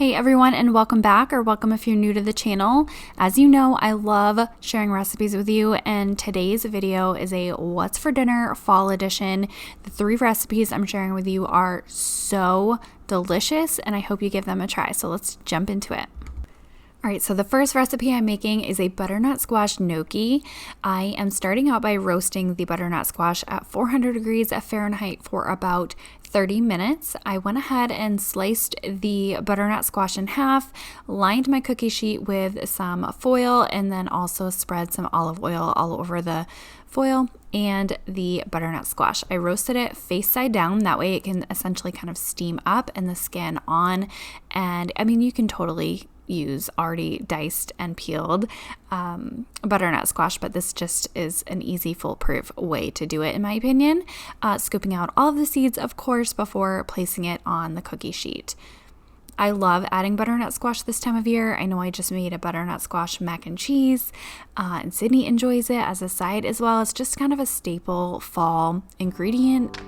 Hey everyone, and welcome back, or welcome if you're new to the channel. As you know, I love sharing recipes with you, and today's video is a what's for dinner fall edition. The 3 recipes I'm sharing with you are so delicious, and I hope you give them a try. So let's jump into it. Alright, so the first recipe I'm making is a butternut squash gnocchi. I am starting out by roasting the butternut squash at 400 degrees Fahrenheit for about 30 minutes. I went ahead and sliced the butternut squash in half, lined my cookie sheet with some foil, and then also spread some olive oil all over the foil and the butternut squash. I roasted it face side down, that way it can essentially kind of steam up and the skin on. And I mean, you can totally use already diced and peeled butternut squash, but this just is an easy foolproof way to do it in my opinion. Scooping out all of the seeds, of course, before placing it on the cookie sheet. I love adding butternut squash this time of year. I know I just made a butternut squash mac and cheese, and Sydney enjoys it as a side as well. It's just kind of a staple fall ingredient.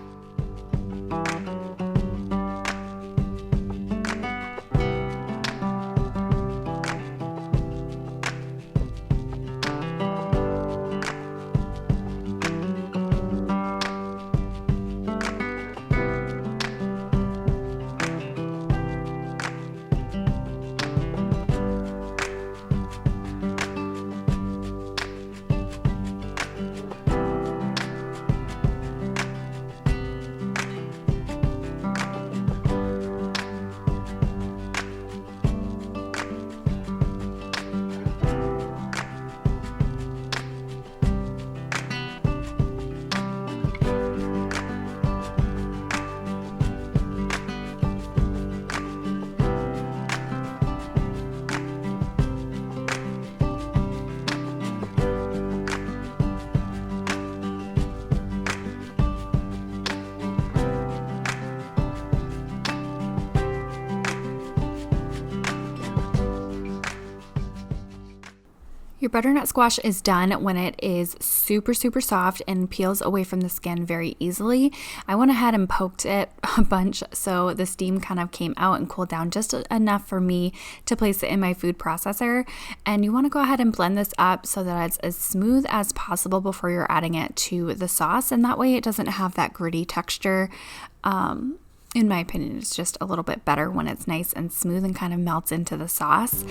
Your butternut squash is done when it is super soft and peels away from the skin very easily. I went ahead and poked it a bunch so the steam kind of came out and cooled down just enough for me to place it in my food processor. And you want to go ahead and blend this up so that it's as smooth as possible before you're adding it to the sauce, and that way it doesn't have that gritty texture. In my opinion, it's just a little bit better when it's nice and smooth and kind of melts into the sauce.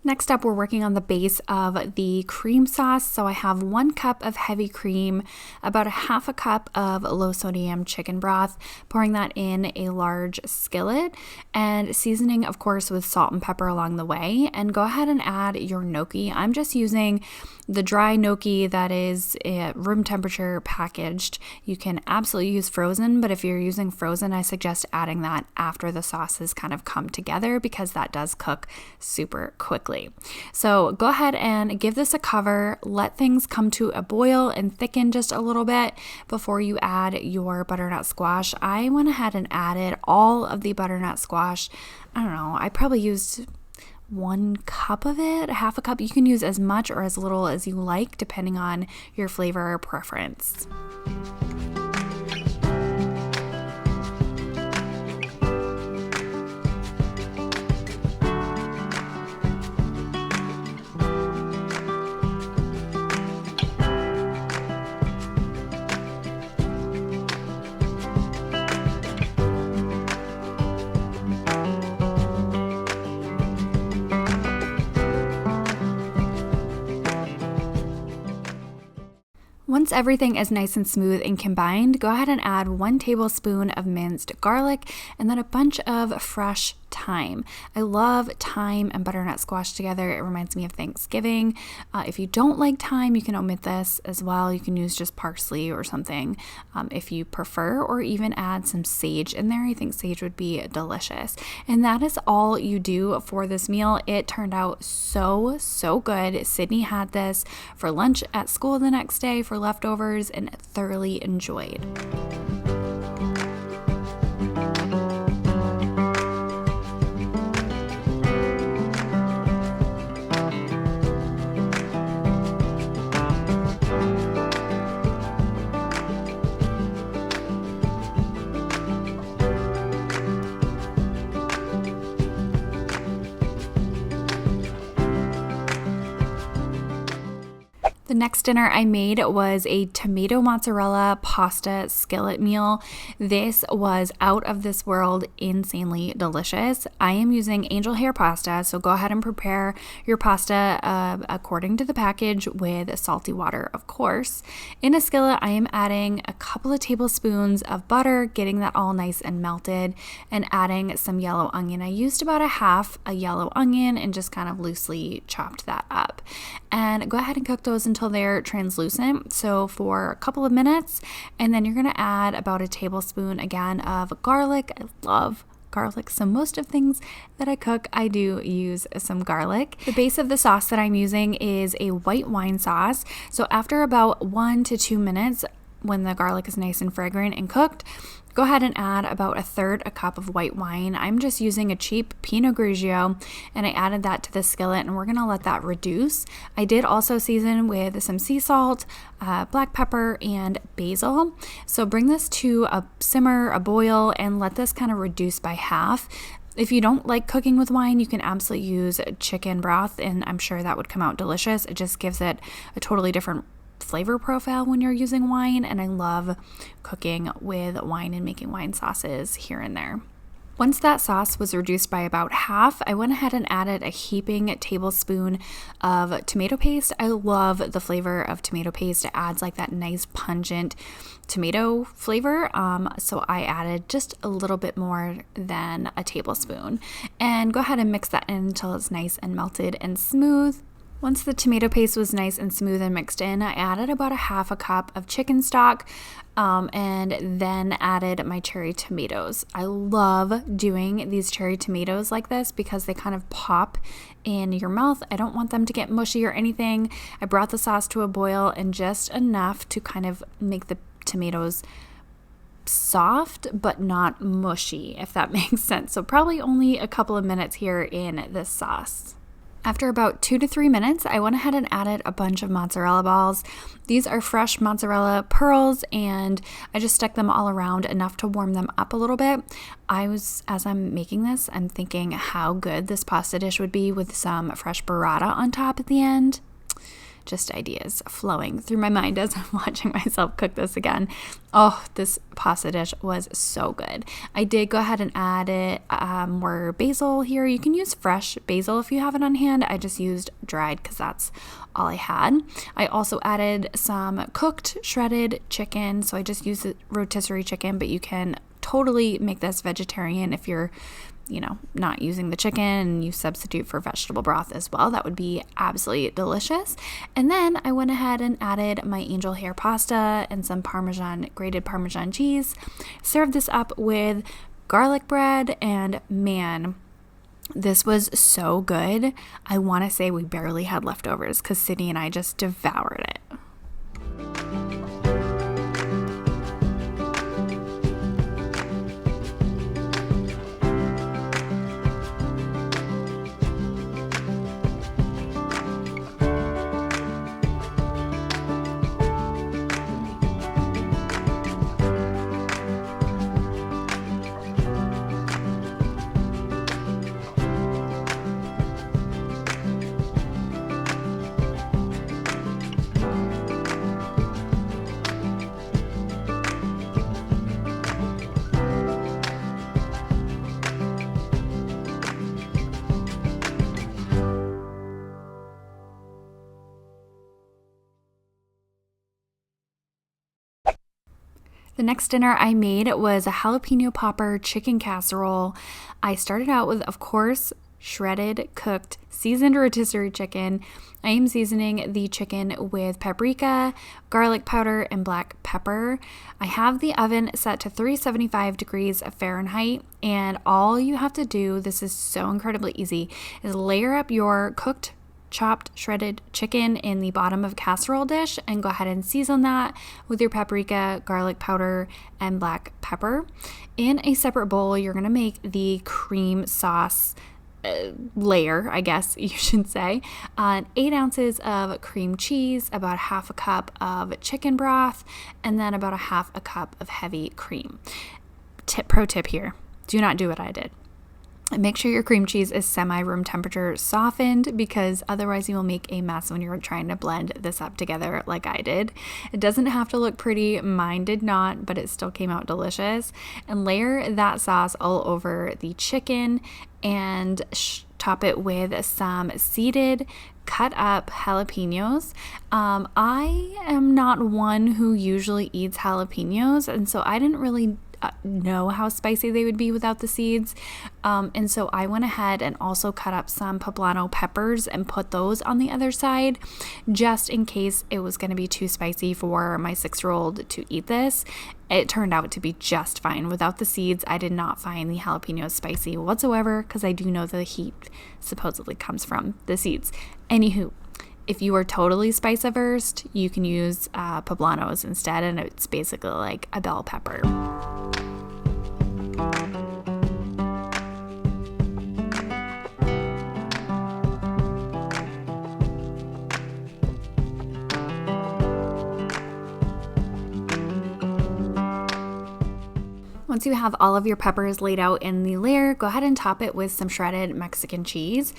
Next up, we're working on the base of the cream sauce. So I have 1 cup of heavy cream, about a half a cup of low sodium chicken broth, pouring that in a large skillet, and seasoning, of course, with salt and pepper along the way. And go ahead and add your gnocchi. I'm just using the dry gnocchi that is room temperature packaged. You can absolutely use frozen, but if you're using frozen, I suggest adding that after the sauces kind of come together, because that does cook super quickly. So go ahead and give this a cover, let things come to a boil and thicken just a little bit before you add your butternut squash. I went ahead and added all of the butternut squash. I don't know, I probably used 1 cup of it, half a cup. You can use as much or as little as you like, depending on your flavor preference. Once everything is nice and smooth and combined, go ahead and add 1 tablespoon of minced garlic and then a bunch of fresh thyme. I love thyme and butternut squash together. It reminds me of Thanksgiving. If you don't like thyme, you can omit this as well. You can use just parsley or something if you prefer, or even add some sage in there. I think sage would be delicious. And that is all you do for this meal. It turned out so good. Sydney had this for lunch at school the next day for leftovers and thoroughly enjoyed. The next dinner I made was a tomato mozzarella pasta skillet meal. This was out of this world, insanely delicious. I am using angel hair pasta, so go ahead and prepare your pasta according to the package with salty water, of course. In a skillet, I am adding a couple of tablespoons of butter, getting that all nice and melted, and adding some yellow onion. I used about a half a yellow onion and just kind of loosely chopped that up. And go ahead and cook those until they're translucent, so for a couple of minutes, and then you're going to add about a tablespoon again of garlic. I love garlic, so most of things that I cook, I do use some garlic. The base of the sauce that I'm using is a white wine sauce, so after about 1 to 2 minutes, when the garlic is nice and fragrant and cooked, go ahead and add about 1/3 a cup of white wine. I'm just using a cheap Pinot Grigio, and I added that to the skillet, and we're gonna let that reduce. I did also season with some sea salt, black pepper, and basil. So bring this to a simmer, a boil, and let this kind of reduce by half. If you don't like cooking with wine, you can absolutely use chicken broth, and I'm sure that would come out delicious. It just gives it a totally different flavor profile when you're using wine, and I love cooking with wine and making wine sauces here and there. Once that sauce was reduced by about half, I went ahead and added a heaping tablespoon of tomato paste. I love the flavor of tomato paste. It adds like that nice pungent tomato flavor. So I added just a little bit more than a tablespoon. And go ahead and mix that in until it's nice and melted and smooth. Once the tomato paste was nice and smooth and mixed in, I added about a half a cup of chicken stock and then added my cherry tomatoes. I love doing these cherry tomatoes like this because they kind of pop in your mouth. I don't want them to get mushy or anything. I brought the sauce to a boil and just enough to kind of make the tomatoes soft but not mushy, if that makes sense. So probably only a couple of minutes here in this sauce. After about 2 to 3 minutes, I went ahead and added a bunch of mozzarella balls. These are fresh mozzarella pearls, and I just stuck them all around enough to warm them up a little bit. As I'm making this, I'm thinking how good this pasta dish would be with some fresh burrata on top at the end. Just ideas flowing through my mind as I'm watching myself cook this again. Oh, this pasta dish was so good. I did go ahead and add more basil here. You can use fresh basil if you have it on hand. I just used dried because that's all I had. I also added some cooked shredded chicken. So I just used the rotisserie chicken, but you can totally make this vegetarian if you're not using the chicken, and you substitute for vegetable broth as well. That would be absolutely delicious. And then I went ahead and added my angel hair pasta and some grated Parmesan cheese. Served this up with garlic bread, and man, this was so good. I want to say we barely had leftovers because Sydney and I just devoured it. The next dinner I made was a jalapeno popper chicken casserole. I started out with, of course, shredded, cooked, seasoned rotisserie chicken. I am seasoning the chicken with paprika, garlic powder, and black pepper. I have the oven set to 375 degrees Fahrenheit, and all you have to do, this is so incredibly easy, is layer up your cooked chopped shredded chicken in the bottom of a casserole dish and go ahead and season that with your paprika, garlic powder, and black pepper. In a separate bowl, you're going to make the cream sauce layer, I guess you should say. 8 ounces of cream cheese, about half a cup of chicken broth, and then about a half a cup of heavy cream. Pro tip here, do not do what I did. Make sure your cream cheese is semi-room temperature softened, because otherwise you will make a mess when you're trying to blend this up together like I did. It doesn't have to look pretty. Mine did not, but it still came out delicious. And layer that sauce all over the chicken and top it with some seeded cut up jalapenos. I am not one who usually eats jalapenos, and so I didn't really know how spicy they would be without the seeds, and so I went ahead and also cut up some poblano peppers and put those on the other side just in case it was going to be too spicy for my 6-year-old to eat this. It turned out to be just fine without the seeds. I did not find the jalapenos spicy whatsoever, because I do know the heat supposedly comes from the seeds. Anywho, if you are totally spice averse, you can use poblanos instead, and it's basically like a bell pepper. Once you have all of your peppers laid out in the layer, go ahead and top it with some shredded Mexican cheese.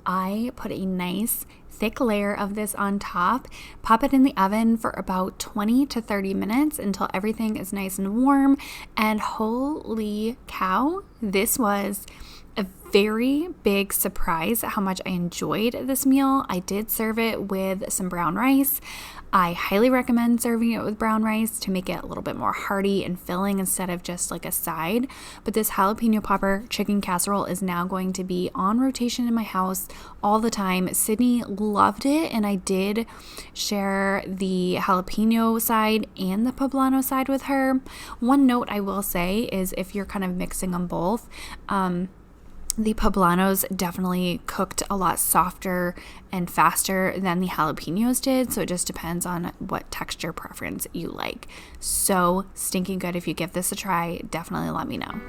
I put a nice thick layer of this on top, pop it in the oven for about 20 to 30 minutes until everything is nice and warm, and holy cow, this was a very big surprise at how much I enjoyed this meal. I did serve it with some brown rice. I highly recommend serving it with brown rice to make it a little bit more hearty and filling instead of just like a side. But this jalapeno popper chicken casserole is now going to be on rotation in my house all the time. Sydney loved it, and I did share the jalapeno side and the poblano side with her. One note I will say is if you're kind of mixing them both, the poblanos definitely cooked a lot softer and faster than the jalapenos did, so it just depends on what texture preference you like. So stinking good. If you give this a try, definitely let me know.